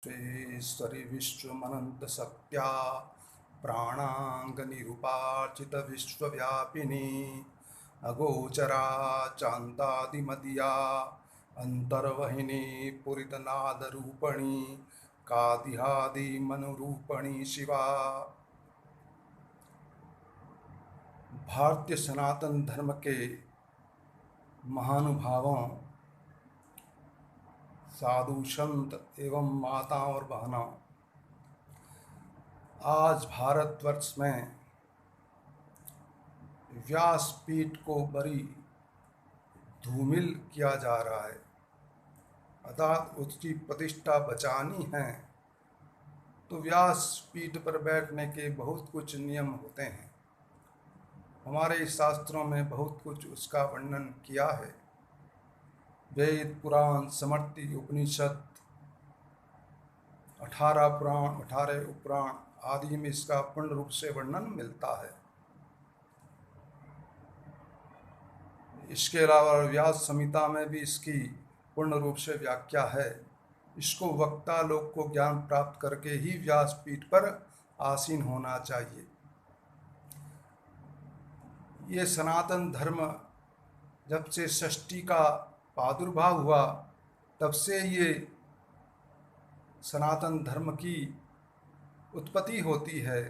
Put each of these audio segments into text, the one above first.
श्वेश्वरि विश्वमनन्तशक्त्या प्राणाङ्गनिरुपार्चितविश्वव्यापिनी अगोचरा चान्तादिमदिया अन्तर्वहिनी पुरितनादरूपणी कादिहादिमनुरूपणी शिवा। भारतीय सनातन धर्म के महानुभावों, साधु संत एवं माताओं और बहनों, आज भारतवर्ष में व्यासपीठ को बड़ी धूमिल किया जा रहा है। अर्थात उसकी प्रतिष्ठा बचानी है तो व्यासपीठ पर बैठने के बहुत कुछ नियम होते हैं। हमारे शास्त्रों में बहुत कुछ उसका वर्णन किया है। वेद, पुराण, समर्ति, उपनिषद, 18 पुराण, 18 उपपुराण आदि में इसका पूर्ण रूप से वर्णन मिलता है। इसके अलावा व्यास संहिता में भी इसकी पूर्ण रूप से व्याख्या है। इसको वक्ता लोग को ज्ञान प्राप्त करके ही व्यासपीठ पर आसीन होना चाहिए। ये सनातन धर्म जब से षष्ठी का प्रादुर्भाव हुआ तब से ये सनातन धर्म की उत्पत्ति होती है।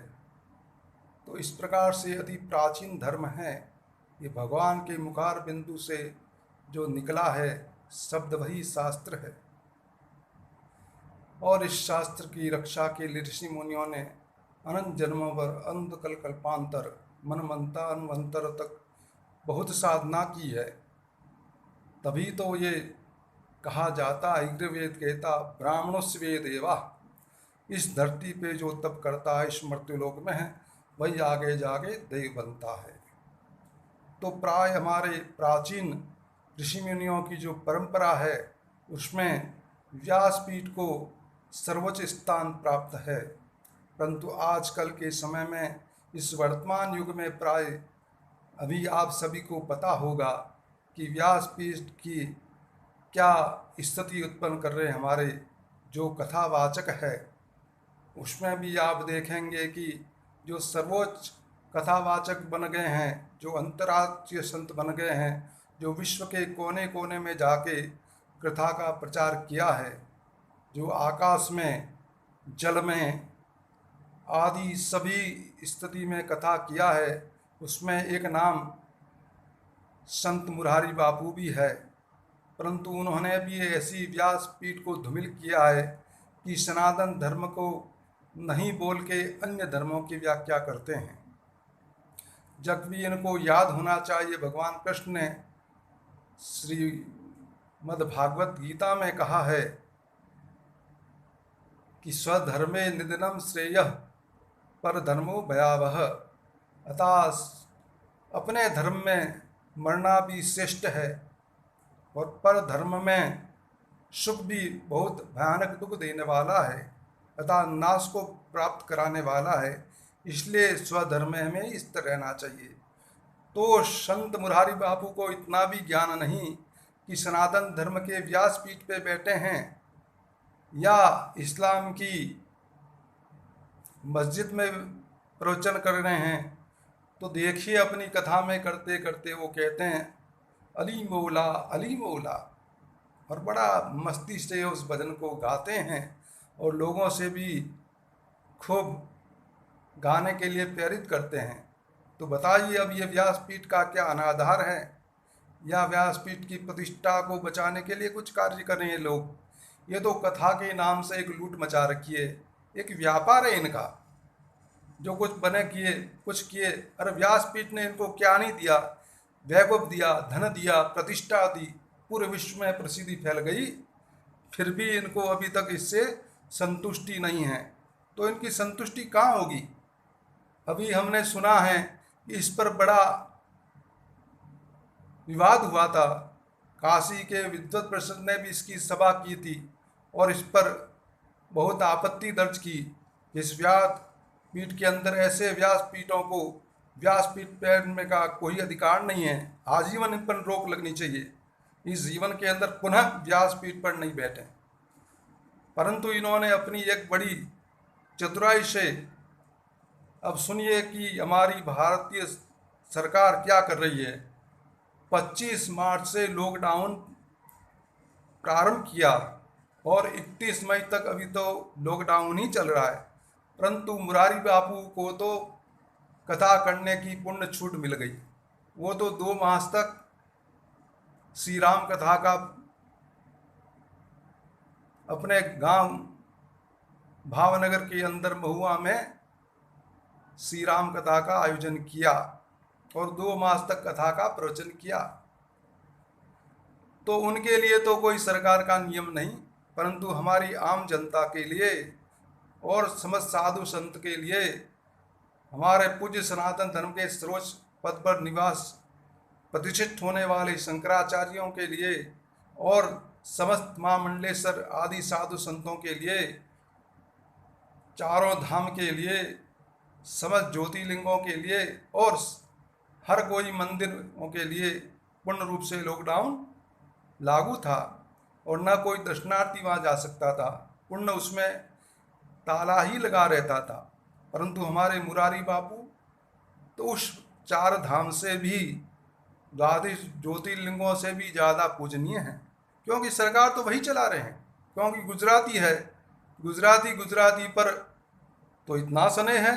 तो इस प्रकार से अति प्राचीन धर्म है। ये भगवान के मुखार बिंदु से जो निकला है शब्द वही शास्त्र है। और इस शास्त्र की रक्षा के लिए ऋषि मुनियों ने अनंत जन्मों पर अनंत कल्पांतर मनमंतान्वंतर तक बहुत साधना की है। तभी तो ये कहा जाता है, ऋग्वेद कहता ब्राह्मणोस्य वेदेवा। इस धरती पे जो तप करता है इस मर्त्युलोक में है वही आगे जाके देव बनता है। तो प्राय हमारे प्राचीन ऋषि मुनियों की जो परंपरा है उसमें व्यासपीठ को सर्वोच्च स्थान प्राप्त है। परंतु आजकल के समय में इस वर्तमान युग में प्राय अभी आप सभी को पता होगा कि व्यासपीठ की क्या स्थिति उत्पन्न कर रहे हमारे जो कथावाचक है। उसमें भी आप देखेंगे कि जो सर्वोच्च कथावाचक बन गए हैं, जो अंतर्राष्ट्रीय संत बन गए हैं, जो विश्व के कोने कोने में जाके कथा का प्रचार किया है, जो आकाश में, जल में आदि सभी स्थिति में कथा किया है, उसमें एक नाम संत मुरारी बापू भी है। परंतु उन्होंने भी ऐसी व्यासपीठ को धूमिल किया है कि सनातन धर्म को नहीं बोल के अन्य धर्मों की व्याख्या करते हैं। जब भी इनको याद होना चाहिए, भगवान कृष्ण ने श्रीमद्भागवत गीता में कहा है कि स्वधर्मे निधनम श्रेयः पर धर्मो भयावह। अर्थात अपने धर्म में मरना भी श्रेष्ठ है और पर धर्म में सुख भी बहुत भयानक दुख देने वाला है, अर्थात नाश को प्राप्त कराने वाला है। इसलिए स्वधर्म में हमें स्थिर रहना चाहिए। तो संत मुरारी बापू को इतना भी ज्ञान नहीं कि सनातन धर्म के व्यासपीठ पे बैठे हैं या इस्लाम की मस्जिद में प्रवचन कर रहे हैं। तो देखिए अपनी कथा में करते करते वो कहते हैं अली मौला अली मौला, और बड़ा मस्ती से उस भजन को गाते हैं और लोगों से भी खूब गाने के लिए प्रेरित करते हैं। तो बताइए अब ये व्यासपीठ का क्या अनाधार है या व्यासपीठ की प्रतिष्ठा को बचाने के लिए कुछ कार्य कर रहे हैं लोग? ये तो कथा के नाम से एक लूट मचा रखी है, एक व्यापार है इनका। जो कुछ बने किए, कुछ किए। अरे व्यासपीठ ने इनको क्या नहीं दिया? वैभव दिया, धन दिया, प्रतिष्ठा दी, पूरे विश्व में प्रसिद्धि फैल गई। फिर भी इनको अभी तक इससे संतुष्टि नहीं है। तो इनकी संतुष्टि कहाँ होगी? अभी हमने सुना है कि इस पर बड़ा विवाद हुआ था। काशी के विद्वत परिषद ने भी इसकी सभा की थी और इस पर बहुत आपत्ति दर्ज की। इस व्यासपीठ के अंदर ऐसे व्यासपीठों को व्यासपीठ बैठने का कोई अधिकार नहीं है। आजीवन इन पर रोक लगनी चाहिए। इस जीवन के अंदर पुनः व्यासपीठ पर नहीं बैठें। परंतु इन्होंने अपनी एक बड़ी चतुराई से, अब सुनिए कि हमारी भारतीय सरकार क्या कर रही है। 25 मार्च से लॉकडाउन प्रारंभ किया और 31 मई तक अभी तो लॉकडाउन ही चल रहा है, परंतु मुरारी बापू को तो कथा करने की पूर्ण छूट मिल गई। वो तो 2 मास तक श्री राम कथा का अपने गांव भावनगर के अंदर महुआ में श्री राम कथा का आयोजन किया और 2 मास तक कथा का प्रवचन किया। तो उनके लिए तो कोई सरकार का नियम नहीं, परंतु हमारी आम जनता के लिए और समस्त साधु संत के लिए, हमारे पूज्य सनातन धर्म के सर्वोच्च पद पर निवास प्रतिष्ठित होने वाले शंकराचार्यों के लिए और समस्त महामंडलेश्वर आदि साधु संतों के लिए, चारों धाम के लिए, समस्त ज्योतिर्लिंगों के लिए और हर कोई मंदिरों के लिए पूर्ण रूप से लॉकडाउन लागू था और न कोई दर्शनार्थी वहाँ जा सकता था। पूर्ण उसमें ताला ही लगा रहता था। परंतु हमारे मुरारी बापू तो उस 4 धाम से भी, द्वादश ज्योतिर्लिंगों से भी ज़्यादा पूजनीय हैं, क्योंकि सरकार तो वही चला रहे हैं, क्योंकि गुजराती है। गुजराती पर तो इतना स्नेह है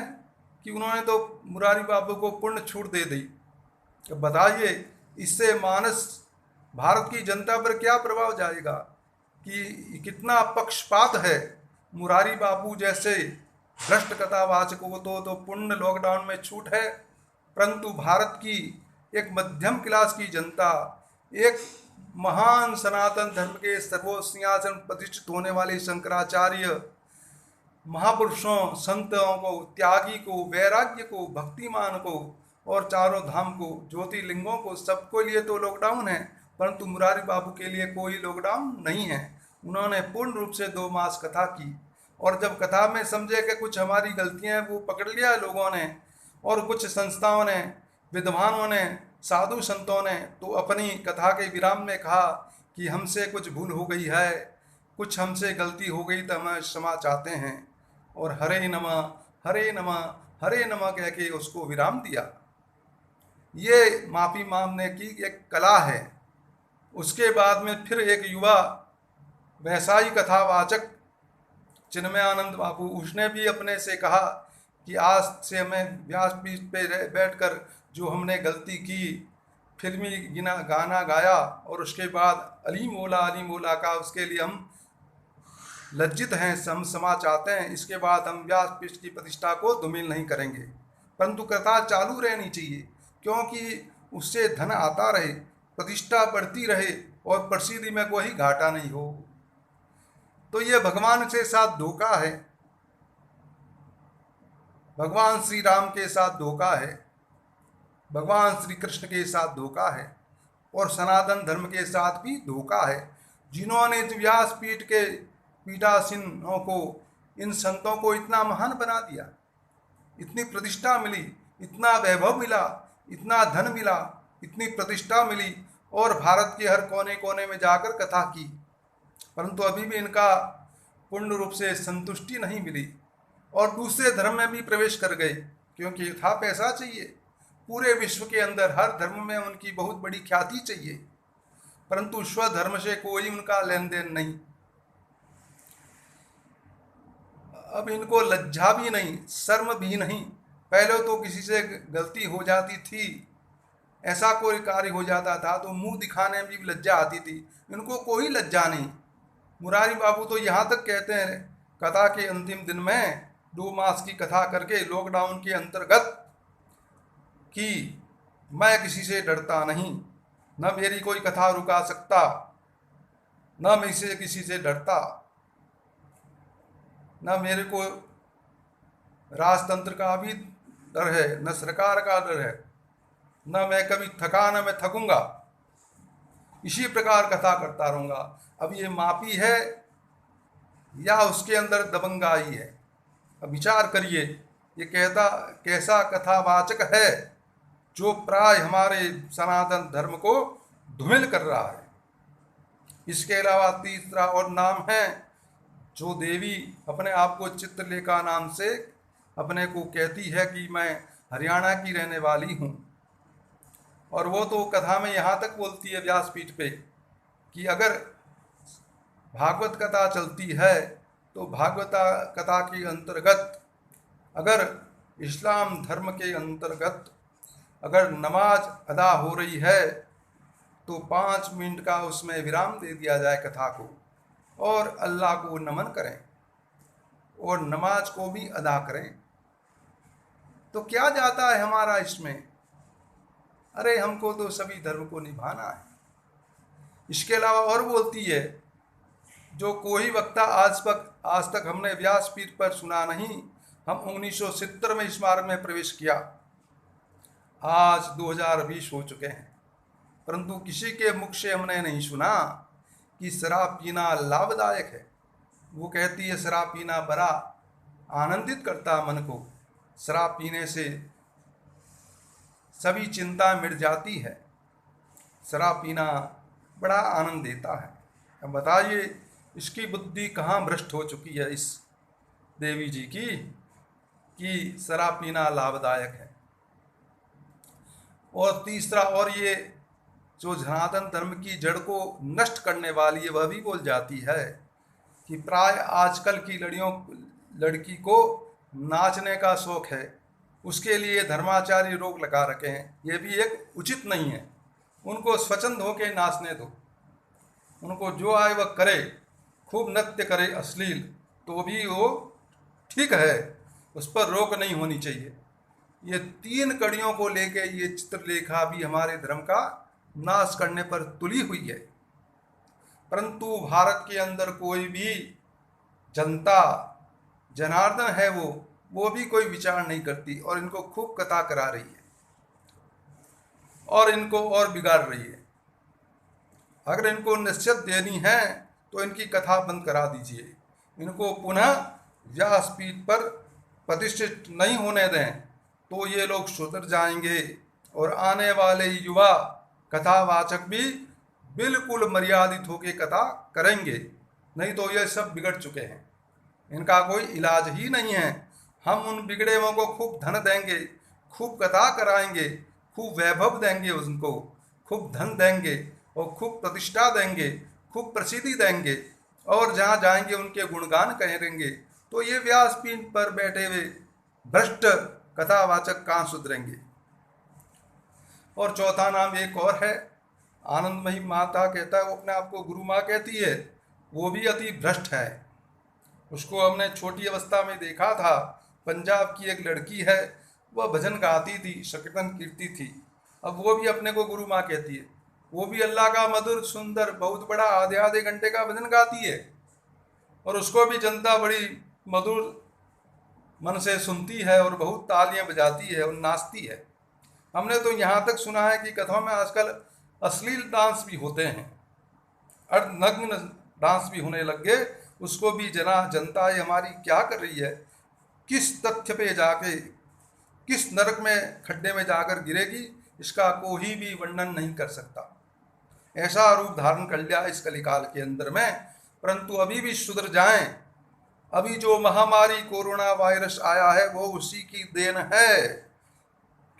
कि उन्होंने तो मुरारी बापू को पूर्ण छूट दे दी। अब बताइए इससे मानस भारत की जनता पर क्या प्रभाव जाएगा कि कितना पक्षपात है। मुरारी बापू जैसे भ्रष्ट कथावाचकों को तो पूर्ण लॉकडाउन में छूट है, परंतु भारत की एक मध्यम क्लास की जनता, एक महान सनातन धर्म के सर्वोच्च सिंहासन प्रतिष्ठित होने वाले शंकराचार्य महापुरुषों, संतों को, त्यागी को, वैराग्य को, भक्तिमान को और चारों धाम को, ज्योतिर्लिंगों को, सबको लिए तो लॉकडाउन है, परंतु मुरारी बाबू के लिए कोई लॉकडाउन नहीं है। उन्होंने पूर्ण रूप से 2 मास कथा की और जब कथा में समझे कि कुछ हमारी गलतियां वो पकड़ लिया है लोगों ने और कुछ संस्थाओं ने, विद्वानों ने, साधु संतों ने तो अपनी कथा के विराम में कहा कि हमसे कुछ भूल हो गई है, कुछ हमसे गलती हो गई तो हम क्षमा चाहते हैं और हरे नमः हरे नमः हरे नमः कह के उसको विराम दिया। ये माफ़ी मांगने की एक कला है। उसके बाद में फिर एक युवा वैसा ही कथावाचक चिन्मयानंद बापू, उसने भी अपने से कहा कि आज से हमें व्यासपीठ पे बैठकर जो हमने गलती की, फिल्मी गाना गाया और उसके बाद अली मोला का, उसके लिए हम लज्जित हैं, हम क्षमा चाहते हैं। इसके बाद हम व्यासपीठ की प्रतिष्ठा को धूमिल नहीं करेंगे, परंतु कथा चालू रहनी चाहिए क्योंकि उससे धन आता रहे, प्रतिष्ठा बढ़ती रहे और प्रसिद्धि में कोई घाटा नहीं हो। तो ये भगवान के साथ धोखा है, भगवान श्री राम के साथ धोखा है, भगवान श्री कृष्ण के साथ धोखा है और सनातन धर्म के साथ भी धोखा है। जिन्होंने व्यासपीठ के पीठासीनों को, इन संतों को इतना महान बना दिया, इतनी प्रतिष्ठा मिली, इतना वैभव मिला, इतना धन मिला, इतनी प्रतिष्ठा मिली और भारत के हर कोने कोने में जाकर कथा की, परंतु अभी भी इनका पूर्ण रूप से संतुष्टि नहीं मिली और दूसरे धर्म में भी प्रवेश कर गए क्योंकि था पैसा चाहिए। पूरे विश्व के अंदर हर धर्म में उनकी बहुत बड़ी ख्याति चाहिए, परंतु स्वधर्म से कोई उनका लेन देन नहीं। अब इनको लज्जा भी नहीं, शर्म भी नहीं। पहले तो किसी से गलती हो जाती थी, ऐसा कोई कार्य हो जाता था तो मुंह दिखाने में भी लज्जा आती थी, इनको कोई लज्जा नहीं। मुरारी बाबू तो यहाँ तक कहते हैं कथा के अंतिम दिन में 2 मास की कथा करके लॉकडाउन के अंतर्गत कि मैं किसी से डरता नहीं, न मेरी कोई कथा रुका सकता, न मैं इसे किसी से डरता, न मेरे को राजतंत्र का भी डर है, न सरकार का डर है, न मैं कभी थका न मैं थकूंगा, इसी प्रकार कथा करता रहूँगा। अब ये मापी है या उसके अंदर दबंगाई है? अब विचार करिए, ये कहता कैसा कथावाचक है जो प्राय हमारे सनातन धर्म को धूमिल कर रहा है। इसके अलावा तीसरा और नाम है जो देवी अपने आप को चित्रलेखा नाम से अपने को कहती है कि मैं हरियाणा की रहने वाली हूँ, और वो तो कथा में यहाँ तक बोलती है व्यासपीठ पे कि अगर भागवत कथा चलती है तो भागवत कथा के अंतर्गत अगर इस्लाम धर्म के अंतर्गत अगर नमाज अदा हो रही है तो 5 मिनट का उसमें विराम दे दिया जाए कथा को, और अल्लाह को नमन करें और नमाज को भी अदा करें। तो क्या जाता है हमारा इसमें? अरे हमको तो सभी धर्म को निभाना है। इसके अलावा और बोलती है, जो कोई वक्ता आज तक हमने व्यासपीठ पर सुना नहीं। हम 1970 में इस मार्ग में प्रवेश किया, आज 2020 हो चुके हैं, परंतु किसी के मुख से हमने नहीं सुना कि शराब पीना लाभदायक है। वो कहती है शराब पीना बड़ा आनंदित करता मन को, शराब पीने से सभी चिंता मिट जाती है, शराब पीना बड़ा आनंद देता है। अब बताइए इसकी बुद्धि कहाँ भ्रष्ट हो चुकी है इस देवी जी की कि शराब पीना लाभदायक है। और तीसरा, और ये जो सनातन धर्म की जड़ को नष्ट करने वाली है वह भी बोल जाती है कि प्राय आजकल की लड़की को नाचने का शौक है, उसके लिए धर्माचार्य रोक लगा रखे हैं। ये भी एक उचित नहीं है। उनको स्वच्छंद होकर नाचने दो, उनको जो आए वह करे, खूब नृत्य करे अश्लील, तो भी वो ठीक है, उस पर रोक नहीं होनी चाहिए। ये 3 कड़ियों को लेके ये चित्रलेखा भी हमारे धर्म का नाश करने पर तुली हुई है। परंतु भारत के अंदर कोई भी जनता जनार्दन है वो भी कोई विचार नहीं करती, और इनको खूब कथा करा रही है और इनको और बिगाड़ रही है। अगर इनको नसीहत देनी है तो इनकी कथा बंद करा दीजिए, इनको पुनः व्यासपीठ पर प्रतिष्ठित नहीं होने दें, तो ये लोग सुधर जाएंगे और आने वाले युवा कथावाचक भी बिल्कुल मर्यादित होकर कथा करेंगे। नहीं तो ये सब बिगड़ चुके हैं, इनका कोई इलाज ही नहीं है। हम उन बिगड़े हुओं को खूब धन देंगे, खूब कथा कराएंगे, खूब वैभव देंगे, उनको खूब धन देंगे और खूब प्रतिष्ठा देंगे, खूब प्रसिद्धि देंगे, और जहाँ जाएंगे उनके गुणगान करेंगे। तो ये व्यासपीठ पर बैठे हुए भ्रष्ट कथावाचक कहाँ सुधरेंगे। और चौथा नाम एक और है, आनंदमयी माता कहता है, वो अपने आप को गुरु माँ कहती है, वो भी अति भ्रष्ट है। उसको हमने छोटी अवस्था में देखा था। पंजाब की एक लड़की है, वह भजन गाती थी, संकीर्तन कीर्ति थी। अब वो भी अपने को गुरु माँ कहती है, वो भी अल्लाह का मधुर सुंदर बहुत बड़ा आधे आधे घंटे का भजन गाती है, और उसको भी जनता बड़ी मधुर मन से सुनती है और बहुत तालियां बजाती है और नाचती है। हमने तो यहाँ तक सुना है कि कथाओं में आजकल अश्लील डांस भी होते हैं, अर्धनग्न डांस भी होने लग गए। उसको भी जनता ये हमारी क्या कर रही है, किस तथ्य पे जाके किस नरक में खड्डे में जाकर गिरेगी, इसका कोई भी वर्णन नहीं कर सकता। ऐसा रूप धारण कर लिया इस कलिकाल के अंदर में। परंतु अभी भी सुधर जाएं। अभी जो महामारी कोरोना वायरस आया है वो उसी की देन है,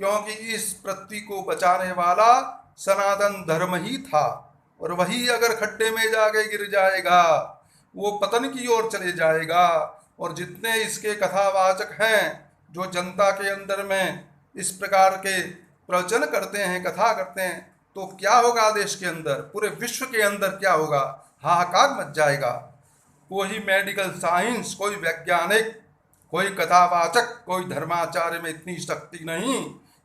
क्योंकि इस पृथ्वी को बचाने वाला सनातन धर्म ही था, और वही अगर खड्डे में जाके गिर जाएगा वो पतन की ओर चले जाएगा। और जितने इसके कथावाचक हैं जो जनता के अंदर में इस प्रकार के प्रवचन करते हैं, कथा करते हैं, तो क्या होगा देश के अंदर, पूरे विश्व के अंदर क्या होगा, हाहाकार मच जाएगा। कोई मेडिकल साइंस, कोई वैज्ञानिक, कोई कथावाचक, कोई धर्माचार्य में इतनी शक्ति नहीं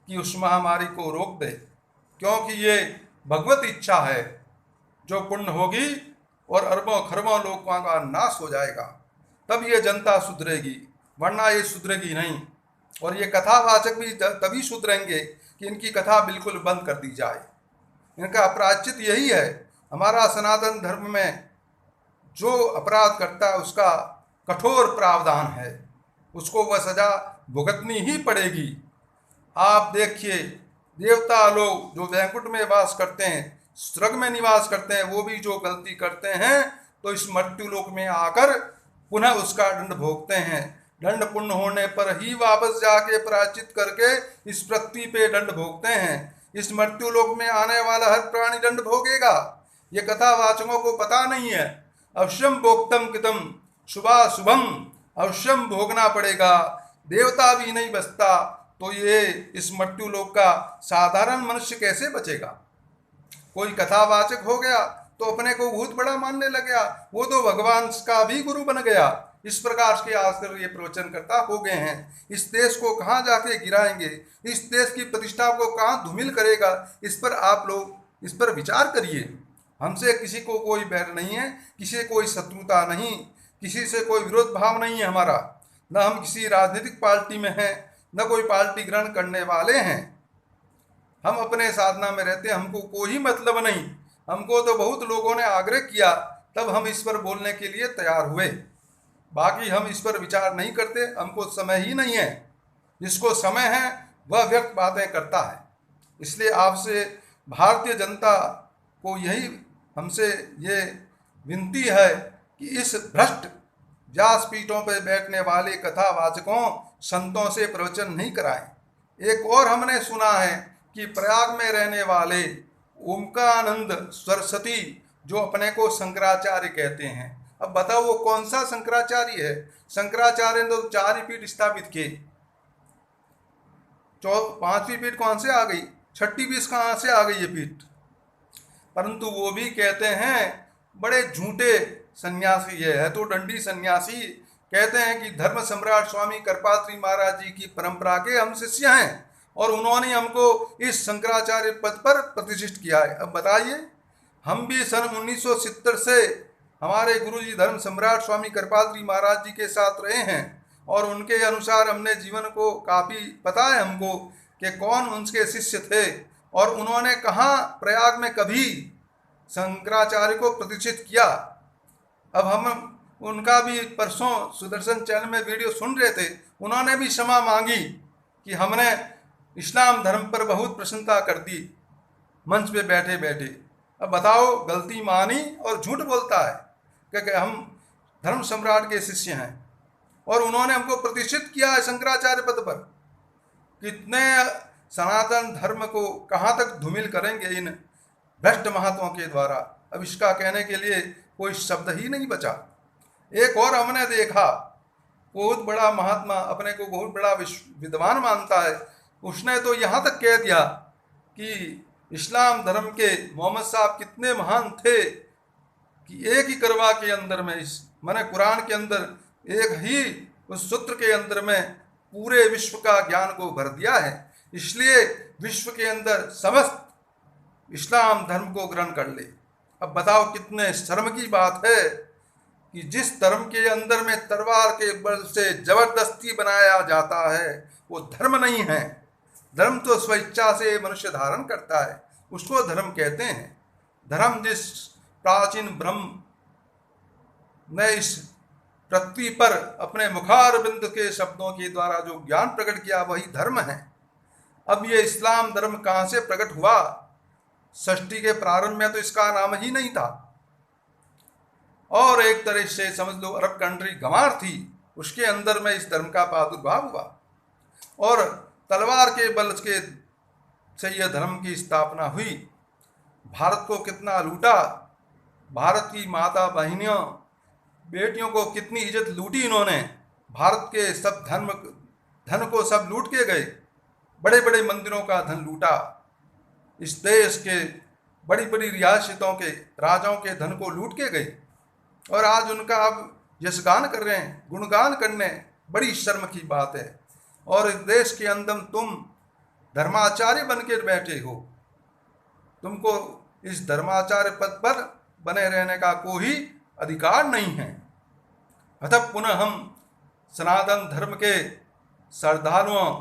कि उस महामारी को रोक दे, क्योंकि ये भगवत इच्छा है। जो पुण्य होगी और अरबों खरबों लोगों का नाश हो जाएगा, तब ये जनता सुधरेगी, वरना ये सुधरेगी नहीं। और ये कथावाचक भी तभी सुधरेंगे कि इनकी कथा बिल्कुल बंद कर दी जाए। इनका प्रायश्चित यही है। हमारा सनातन धर्म में जो अपराध करता है उसका कठोर प्रावधान है, उसको वह सजा भुगतनी ही पड़ेगी। आप देखिए, देवता लोग जो वैकुंठ में वास करते हैं, स्वर्ग में निवास करते हैं, वो भी जो गलती करते हैं तो इस मृत्यु लोक में आकर पुनः उसका दंड भोगते हैं। दंड पूर्ण होने पर ही वापस जाके प्रायश्चित करके इस पृथ्वी पे दंड भोगते हैं। इस मृत्यु लोक में आने वाला हर प्राणी दंड भोगेगा। ये कथावाचकों को पता नहीं है। अवश्यम भोक्तम कृतम शुभाशुभम, अवश्यम भोगना पड़ेगा। देवता भी नहीं बचता तो ये इस मृत्यु लोक का साधारण मनुष्य कैसे बचेगा। कोई कथावाचक हो गया तो अपने को बहुत बड़ा मानने लग गया, वो तो भगवान का भी गुरु बन गया। इस प्रकार के आजकल ये प्रवचनकर्ता हो गए हैं। इस देश को कहाँ जाके गिराएंगे, इस देश की प्रतिष्ठा को कहाँ धूमिल करेगा, इस पर आप लोग इस पर विचार करिए। हमसे किसी को कोई बैर नहीं है, किसी से कोई शत्रुता नहीं, किसी से कोई विरोध भाव नहीं है हमारा। न हम किसी राजनीतिक पार्टी में हैं, न कोई पार्टी ग्रहण करने वाले हैं। हम अपने साधना में रहते हैं, हमको कोई मतलब नहीं। हमको तो बहुत लोगों ने आग्रह किया, तब हम इस पर बोलने के लिए तैयार हुए। बाकी हम इस पर विचार नहीं करते, हमको समय ही नहीं है। जिसको समय है वह व्यर्थ बातें करता है। इसलिए आपसे भारतीय जनता को यही हमसे ये विनती है कि इस भ्रष्ट व्यासपीठों पर बैठने वाले कथावाचकों संतों से प्रवचन नहीं कराएं। एक और हमने सुना है कि प्रयाग में रहने वाले ओमकानंद सरस्वती जो अपने को शंकराचार्य कहते हैं, अब बताओ वो कौन सा शंकराचार्य है। शंकराचार्य ने तो 4 पीठ स्थापित किए, 5वीं पीठ कौन से आ गई, 6ठी पीठ कहाँ से आ गई ये पीठ। परंतु वो भी कहते हैं बड़े झूठे सन्यासी है तो दंडी सन्यासी। कहते हैं कि धर्म सम्राट स्वामी कृपात्री महाराज जी की परंपरा के हम शिष्य हैं और उन्होंने हमको इस शंकराचार्य पद पर प्रतिष्ठित किया है। अब बताइए, हम भी सन 1970 से हमारे गुरु जी धर्म सम्राट स्वामी कृपात्री महाराज जी के साथ रहे हैं और उनके अनुसार हमने जीवन को काफ़ी पता है हमको कि कौन उनके शिष्य थे और उन्होंने कहाँ प्रयाग में कभी शंकराचार्य को प्रतिष्ठित किया। अब हम उनका भी परसों सुदर्शन चैनल में वीडियो सुन रहे थे, उन्होंने भी क्षमा मांगी कि हमने इस्लाम धर्म पर बहुत प्रसन्नता कर दी मंच पे बैठे बैठे। अब बताओ, गलती मानी और झूठ बोलता है क्योंकि हम धर्म सम्राट के शिष्य हैं और उन्होंने हमको प्रतिष्ठित किया है शंकराचार्य पद पर। कितने सनातन धर्म को कहाँ तक धूमिल करेंगे इन भ्रष्ट महात्माओं के द्वारा। अब इसका कहने के लिए कोई शब्द ही नहीं बचा। एक और हमने देखा, बहुत बड़ा महात्मा अपने को बहुत बड़ा विद्वान मानता है, उसने तो यहाँ तक कह दिया कि इस्लाम धर्म के मोहम्मद साहब कितने महान थे कि एक ही करवा के अंदर में इस मैंने कुरान के अंदर एक ही उस सूत्र के अंदर में पूरे विश्व का ज्ञान को भर दिया है। इसलिए विश्व के अंदर समस्त इस्लाम धर्म को ग्रहण कर ले। अब बताओ कितने शर्म की बात है कि जिस धर्म के अंदर में तलवार के बल से जबरदस्ती बनाया जाता है वो धर्म नहीं है। धर्म तो स्वेच्छा से मनुष्य धारण करता है, उसको धर्म कहते हैं। धर्म जिस प्राचीन ब्रह्म ने इस पृथ्वी पर अपने मुखारबिंद के शब्दों के द्वारा जो ज्ञान प्रकट किया वही धर्म है। अब ये इस्लाम धर्म कहाँ से प्रकट हुआ? सृष्टि के प्रारंभ में तो इसका नाम ही नहीं था और एक तरह से समझ लो अरब कंट्री गंवार थी, उसके अंदर में इस धर्म का प्रादुर्भाव हुआ और तलवार के बल के से यह धर्म की स्थापना हुई। भारत को कितना लूटा, भारत की माता बहनियों बेटियों को कितनी इज्जत लूटी इन्होंने। भारत के सब धन को सब लूट के गए, बड़े बड़े मंदिरों का धन लूटा। इस देश के बड़ी बड़ी रियासतों के राजाओं के धन को लूट के गए और आज उनका अब यशगान कर रहे हैं, गुणगान करने। बड़ी शर्म की बात है। और इस देश के अंदर तुम धर्माचार्य बन के बैठे हो, तुमको इस धर्माचार्य पद पर बने रहने का कोई अधिकार नहीं है। अतः पुनः हम सनातन धर्म के श्रद्धालुओं,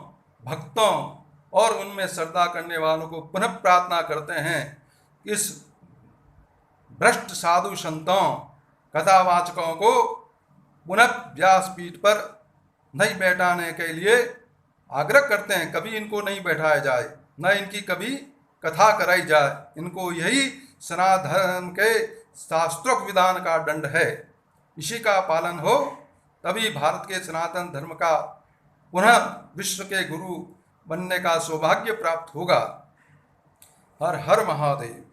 भक्तों और उनमें श्रद्धा करने वालों को पुनः प्रार्थना करते हैं, इस भ्रष्ट साधु संतों कथावाचकों को पुनः व्यासपीठ पर नहीं बैठाने के लिए आग्रह करते हैं। कभी इनको नहीं बैठाया जाए, न इनकी कभी कथा कराई जाए। इनको यही सनातन धर्म के शास्त्रोक्त विधान का दंड है। इसी का पालन हो, तभी भारत के सनातन धर्म का पुनः विश्व के गुरु बनने का सौभाग्य प्राप्त होगा। हर हर महादेव।